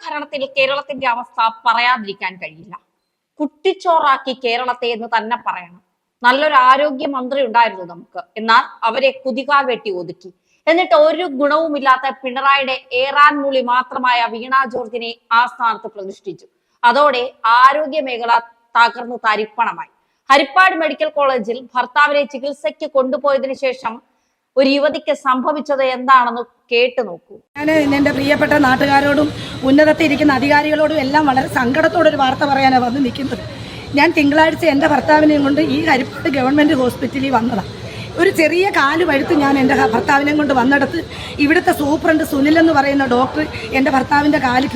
ഭരണത്തിൽ കേരളത്തിന്റെ അവസ്ഥ പറയാതിരിക്കാൻ കഴിയില്ല. കുട്ടിച്ചോറാക്കി കേരളത്തെ എന്ന് തന്നെ പറയണം. നല്ലൊരു ആരോഗ്യമന്ത്രി ഉണ്ടായിരുന്നു നമുക്ക്. എന്നാൽ അവരെ കുതികാൽ വെട്ടി ഒതുക്കി. എന്നിട്ട് ഒരു ഗുണവുമില്ലാത്ത പിണറായിയുടെ ഏറാൻ മൂളി മാത്രമായ വീണ ജോർജിനെ ആ സ്ഥാനത്ത് പ്രതിഷ്ഠിച്ചു. അതോടെ ആരോഗ്യ മേഖല തകർന്നു തരിപ്പണമായി. ഹരിപ്പാട് മെഡിക്കൽ കോളേജിൽ ഭർത്താവിനെ ചികിത്സയ്ക്ക് കൊണ്ടുപോയതിനു ശേഷം ഒരു യുവതിക്ക് സംഭവിച്ചത് എന്താണെന്ന് കേട്ടു നോക്കൂ. ഞാൻ എൻ്റെ പ്രിയപ്പെട്ട നാട്ടുകാരോടും ഉന്നതത്തിൽ ഇരിക്കുന്ന അധികാരികളോടും എല്ലാം വളരെ സങ്കടത്തോടൊരു വാർത്ത പറയാനാണ് വന്ന് നിൽക്കുന്നത്. ഞാൻ തിങ്കളാഴ്ച എൻ്റെ ഭർത്താവിനെയും കൊണ്ട് ഈ ഹരിപ്പാട് ഗവൺമെൻറ് ഹോസ്പിറ്റലിൽ വന്നതാണ്. ഒരു ചെറിയ കാല് വഴുത്ത് ഞാൻ എൻ്റെ ഭർത്താവിനെ കൊണ്ട് വന്നിടത്ത് ഇവിടുത്തെ സൂപ്രണ്ട് സുനിൽ എന്ന് പറയുന്ന ഡോക്ടർ എൻ്റെ ഭർത്താവിൻ്റെ കാല്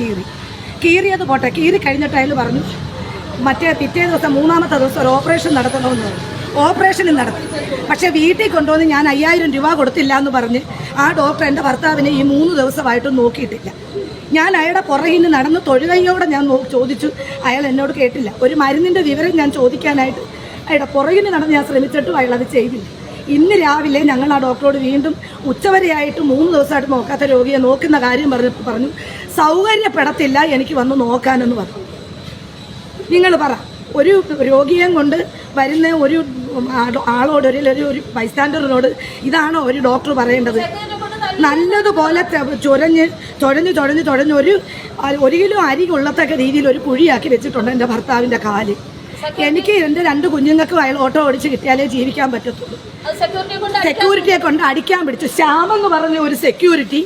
കീറിയത് പോട്ടെ, കീറി കഴിഞ്ഞിട്ട് അയാൾ പറഞ്ഞു പിറ്റേ ദിവസം മൂന്നാമത്തെ ദിവസം ഒരു ഓപ്പറേഷൻ നടത്തണമെന്ന് പറഞ്ഞു. ഓപ്പറേഷനും നടത്തി. പക്ഷേ വീട്ടിൽ കൊണ്ടുവന്ന് ഞാൻ 5000 രൂപ കൊടുത്തില്ല എന്ന് പറഞ്ഞ് ആ ഡോക്ടർ എൻ്റെ ഭർത്താവിനെ ഈ 3 ദിവസമായിട്ടും നോക്കിയിട്ടില്ല. ഞാൻ അയാളുടെ പുറകിൽ നിന്ന് നടന്ന് തൊഴുകയോടെ ഞാൻ ചോദിച്ചു, അയാൾ എന്നോട് കേട്ടില്ല. ഒരു മരുന്നിൻ്റെ വിവരം ഞാൻ ചോദിക്കാനായിട്ട് അയാളുടെ പുറകിൽ നടന്ന് ഞാൻ ശ്രമിച്ചിട്ടും അയാൾ അത് ചെയ്തില്ല. ഇന്ന് രാവിലെ ഞങ്ങൾ ആ ഡോക്ടറോട് വീണ്ടും ഉച്ചവരെയായിട്ട് 3 ദിവസമായിട്ട് നോക്കാത്ത രോഗിയെ നോക്കുന്ന കാര്യം പറഞ്ഞു സൗകര്യപ്പെടത്തില്ല എനിക്ക് വന്ന് നോക്കാനെന്ന് പറഞ്ഞു. നിങ്ങൾ പറ, ഒരു രോഗിയെ കൊണ്ട് വരുന്ന ഒരു ആളോട് ഒരു ബൈസ്റ്റാൻഡറിനോട് ഇതാണോ ഒരു ഡോക്ടർ പറയേണ്ടത്? നല്ലതുപോലെ ചൊഴഞ്ഞ് ഒരു കിലോ അരി കൊള്ളത്തക്ക രീതിയിൽ ഒരു കുഴിയാക്കി വെച്ചിട്ടുണ്ട് എൻ്റെ ഭർത്താവിൻ്റെ കാല്. എനിക്ക് എൻ്റെ 2 കുഞ്ഞുങ്ങൾക്കും അയാൾ ഓട്ടോ ഓടിച്ച് കിട്ടിയാലേ ജീവിക്കാൻ പറ്റത്തുള്ളൂ. സെക്യൂരിറ്റിയെ കൊണ്ട് അടിക്കാൻ പിടിച്ചു. ശ്യാമെന്ന് പറഞ്ഞ ഒരു സെക്യൂരിറ്റി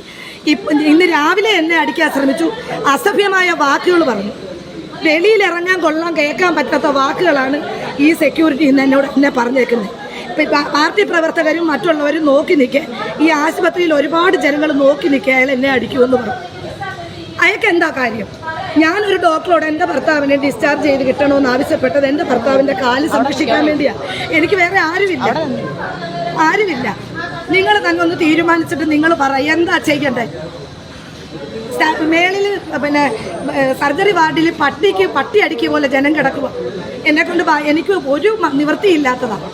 ഇന്ന് രാവിലെ എന്നെ അടിക്കാൻ ശ്രമിച്ചു. അസഭ്യമായ വാക്കുകൾ പറഞ്ഞു. വെളിയിലിറങ്ങാൻ കൊള്ളാൻ കേൾക്കാൻ പറ്റാത്ത വാക്കുകളാണ് ഈ സെക്യൂരിറ്റി ഇന്ന് എന്നെ പറഞ്ഞേക്കുന്നത്. പാർട്ടി പ്രവർത്തകരും മറ്റുള്ളവരും നോക്കി നിൽക്കെ, ഈ ആശുപത്രിയിൽ ഒരുപാട് ജനങ്ങൾ നോക്കി നിൽക്കുക അയാൾ എന്നെ അടിക്കുമെന്ന് പറഞ്ഞു. അയാൾക്ക് എന്താ കാര്യം? ഞാനൊരു ഡോക്ടറോട് എൻ്റെ ഭർത്താവിനെ ഡിസ്ചാർജ് ചെയ്ത് കിട്ടണമെന്ന് ആവശ്യപ്പെട്ടത് എൻ്റെ ഭർത്താവിൻ്റെ കാല് സംരക്ഷിക്കാൻ വേണ്ടിയാണ്. എനിക്ക് വേറെ ആരുമില്ല. നിങ്ങൾ തന്നെ ഒന്ന് തീരുമാനിച്ചിട്ട് നിങ്ങൾ പറ, എന്താ ചെയ്യണ്ടേ? മേളിൽ സർജറി വാർഡിൽ പട്ടി അടിക്കുക പോലെ ജനം കിടക്കുക. എന്നെക്കൊണ്ട് എനിക്ക് ഒരു നിവൃത്തിയില്ലാത്തതാണ്.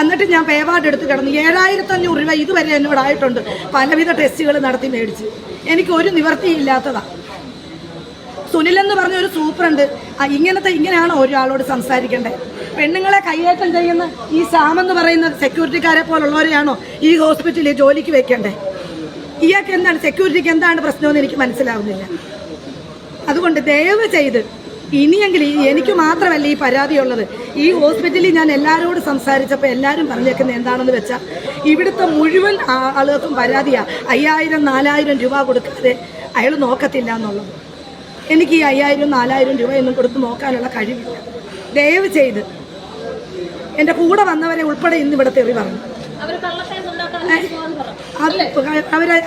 എന്നിട്ട് ഞാൻ പേവാർഡ് എടുത്ത് കിടന്നു. 7500 രൂപ ഇതുവരെ എന്നോടായിട്ടുണ്ട്. പലവിധ ടെസ്റ്റുകൾ നടത്തി മേടിച്ച്. എനിക്ക് ഒരു നിവൃത്തിയില്ലാത്തതാണ്. സുനിലെന്ന് പറഞ്ഞ ഒരു സൂപ്രണ്ട് ഇങ്ങനെയാണോ ഒരാളോട് സംസാരിക്കേണ്ടത്? പെണ്ണുങ്ങളെ കൈയേറ്റം ചെയ്യുന്ന ഈ ശ്യാമെന്ന് പറയുന്ന സെക്യൂരിറ്റിക്കാരെ പോലുള്ളവരെയാണോ ഈ ഹോസ്പിറ്റലിൽ ജോലിക്ക് വെക്കേണ്ടത്? ഇയാൾക്ക് എന്താണ്, സെക്യൂരിറ്റിക്ക് എന്താണ് പ്രശ്നമെന്ന് എനിക്ക് മനസ്സിലാവുന്നില്ല. അതുകൊണ്ട് ദയവ് ചെയ്ത് ഇനിയെങ്കിലും, എനിക്ക് മാത്രമല്ല ഈ പരാതിയുള്ളത്, ഈ ഹോസ്പിറ്റലിൽ ഞാൻ എല്ലാവരോടും സംസാരിച്ചപ്പോൾ എല്ലാവരും പറഞ്ഞേക്കുന്നത് എന്താണെന്ന് വെച്ചാൽ ഇവിടുത്തെ മുഴുവൻ ആളുകൾക്കും പരാതിയാണ് 5000-4000 രൂപ കൊടുക്കാതെ അയാൾ നോക്കത്തില്ല എന്നുള്ളത്. എനിക്ക് ഈ 5000-4000 രൂപയൊന്നും കൊടുത്ത് നോക്കാനുള്ള കഴിവില്ല. ദയവ് ചെയ്ത് എൻ്റെ കൂടെ വന്നവരെ ഉൾപ്പെടെ ഇന്ന് ഇവിടെ തെറി പറഞ്ഞു.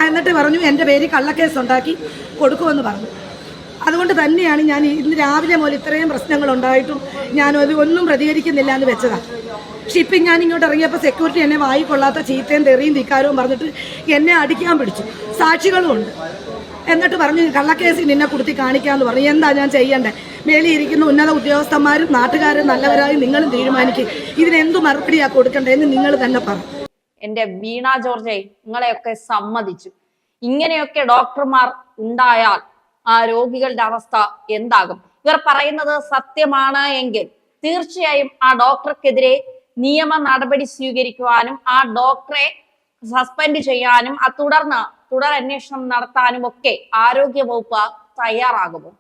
എന്നിട്ട് പറഞ്ഞു എൻ്റെ പേര് കള്ളക്കേസ് ഉണ്ടാക്കി കൊടുക്കുമെന്ന് പറഞ്ഞു. അതുകൊണ്ട് തന്നെയാണ് ഞാൻ ഇന്ന് രാവിലെ മുതൽ ഇത്രയും പ്രശ്നങ്ങളുണ്ടായിട്ടും ഞാനത് ഒന്നും പ്രതികരിക്കുന്നില്ല എന്ന് വെച്ചതാണ്. പക്ഷെ ഇപ്പം ഞാൻ ഇങ്ങോട്ട് ഇറങ്ങിയപ്പോൾ സെക്യൂരിറ്റി എന്നെ വായിക്കൊള്ളാത്ത ചീത്തയും തെറിയും ധിക്കാരവും പറഞ്ഞിട്ട് എന്നെ അടിക്കാൻ പിടിച്ചു. സാക്ഷികളും ഉണ്ട്. എന്നിട്ട് പറഞ്ഞു കള്ളക്കേസ് നിന്നെ കുടുത്തി കാണിക്കാമെന്ന് പറഞ്ഞു. എന്താ ഞാൻ ചെയ്യണ്ടേ? മേലിയിരിക്കുന്ന ഉന്നത ഉദ്യോഗസ്ഥന്മാരും നാട്ടുകാരും നല്ലവരായി നിങ്ങളും തീരുമാനിക്കും. ഇതിനെന്തു മറുപടിയാണ് കൊടുക്കണ്ടേന്ന് നിങ്ങൾ തന്നെ പറ. എൻ്റെ വീണ ജോർജെ, നിങ്ങളെയൊക്കെ സമ്മതിച്ചു. ഇങ്ങനെയൊക്കെ ഡോക്ടർമാർ ഉണ്ടായാൽ ആ രോഗികളുടെ അവസ്ഥ എന്താകും? ഇവർ പറയുന്നത് സത്യമാണ് എങ്കിൽ തീർച്ചയായും ആ ഡോക്ടർക്കെതിരെ നിയമ നടപടി സ്വീകരിക്കുവാനും ആ ഡോക്ടറെ സസ്പെൻഡ് ചെയ്യാനും തുടർ അന്വേഷണം നടത്താനും ഒക്കെ ആരോഗ്യ വകുപ്പ് തയ്യാറാകുമോ?